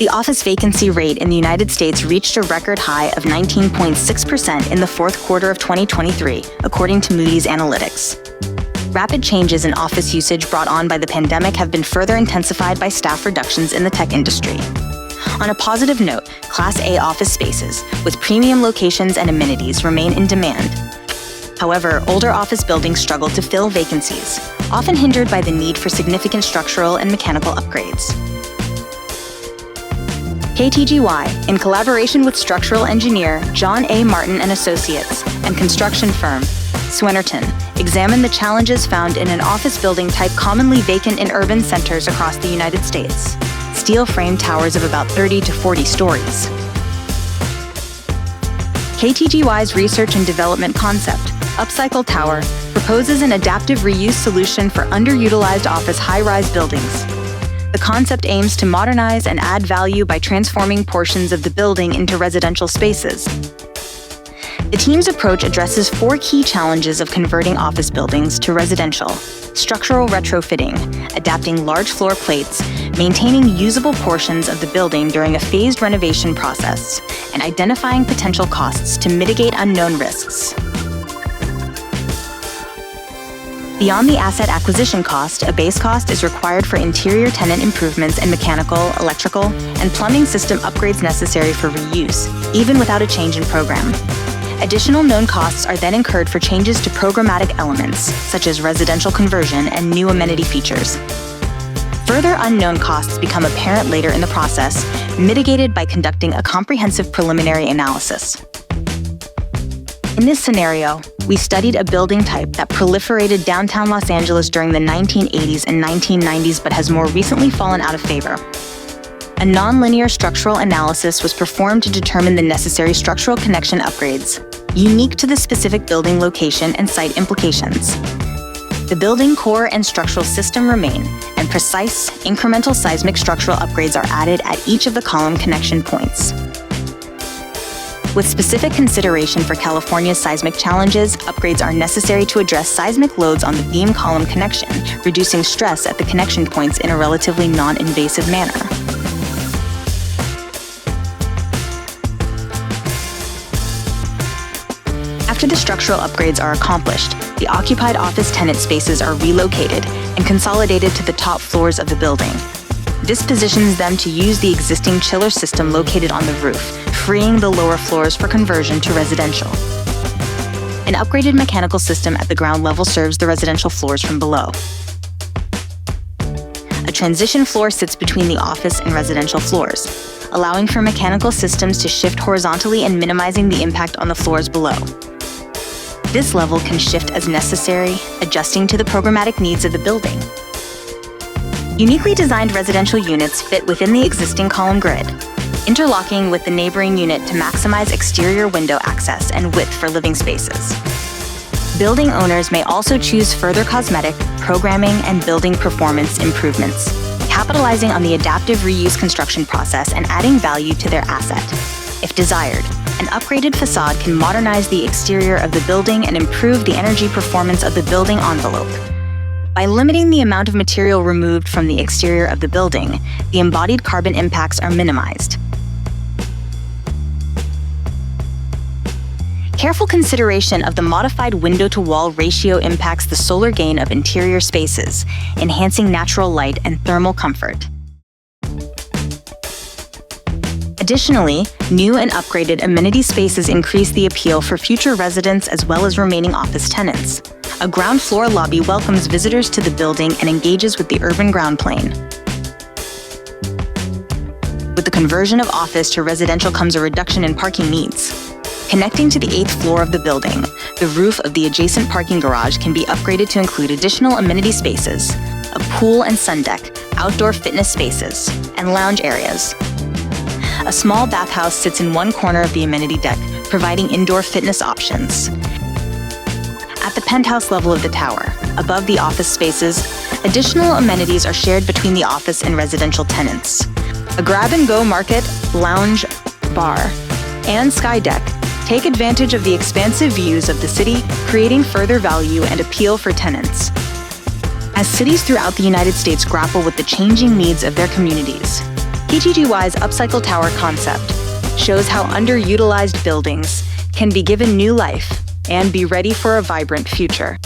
The office vacancy rate in the United States reached a record high of 19.6% in the fourth quarter of 2023, according to Moody's analytics. Rapid changes in office usage brought on by the pandemic have been further intensified by staff reductions in the tech industry. On a positive note, Class A office spaces, with premium locations and amenities, remain in demand. However, older office buildings struggle to fill vacancies, often hindered by the need for significant structural and mechanical upgrades. KTGY, in collaboration with structural engineer John A. Martin and Associates and construction firm Swinerton, examined the challenges found in an office building type commonly vacant in urban centers across the United States: steel frame towers of about 30 to 40 stories. KTGY's research and development concept, Upcycle Tower, proposes an adaptive reuse solution for underutilized office high-rise buildings. The concept aims to modernize and add value by transforming portions of the building into residential spaces. The team's approach addresses 4 key challenges of converting office buildings to residential: structural retrofitting, adapting large floor plates, maintaining usable portions of the building during a phased renovation process, and identifying potential costs to mitigate unknown risks. Beyond the asset acquisition cost, a base cost is required for interior tenant improvements and mechanical, electrical, and plumbing system upgrades necessary for reuse, even without a change in program. Additional known costs are then incurred for changes to programmatic elements, such as residential conversion and new amenity features. Further unknown costs become apparent later in the process, mitigated by conducting a comprehensive preliminary analysis. In this scenario, we studied a building type that proliferated downtown Los Angeles during the 1980s and 1990s but has more recently fallen out of favor. A nonlinear structural analysis was performed to determine the necessary structural connection upgrades, unique to the specific building location and site implications. The building core and structural system remain, and precise, incremental seismic structural upgrades are added at each of the column connection points. With specific consideration for California's seismic challenges, upgrades are necessary to address seismic loads on the beam column connection, reducing stress at the connection points in a relatively non-invasive manner. After the structural upgrades are accomplished, the occupied office tenant spaces are relocated and consolidated to the top floors of the building. This positions them to use the existing chiller system located on the roof, freeing the lower floors for conversion to residential. An upgraded mechanical system at the ground level serves the residential floors from below. A transition floor sits between the office and residential floors, allowing for mechanical systems to shift horizontally and minimizing the impact on the floors below. This level can shift as necessary, adjusting to the programmatic needs of the building. Uniquely designed residential units fit within the existing column grid, interlocking with the neighboring unit to maximize exterior window access and width for living spaces. Building owners may also choose further cosmetic, programming, and building performance improvements, capitalizing on the adaptive reuse construction process and adding value to their asset. If desired, an upgraded facade can modernize the exterior of the building and improve the energy performance of the building envelope. By limiting the amount of material removed from the exterior of the building, the embodied carbon impacts are minimized. Careful consideration of the modified window-to-wall ratio impacts the solar gain of interior spaces, enhancing natural light and thermal comfort. Additionally, new and upgraded amenity spaces increase the appeal for future residents as well as remaining office tenants. A ground floor lobby welcomes visitors to the building and engages with the urban ground plane. With the conversion of office to residential comes a reduction in parking needs. Connecting to the 8th floor of the building, the roof of the adjacent parking garage can be upgraded to include additional amenity spaces, a pool and sun deck, outdoor fitness spaces, and lounge areas. A small bathhouse sits in one corner of the amenity deck, providing indoor fitness options. At the penthouse level of the tower, above the office spaces, additional amenities are shared between the office and residential tenants. A grab-and-go market, lounge, bar, and sky deck take advantage of the expansive views of the city, creating further value and appeal for tenants. As cities throughout the United States grapple with the changing needs of their communities, KTGY's Upcycle Tower concept shows how underutilized buildings can be given new life and be ready for a vibrant future.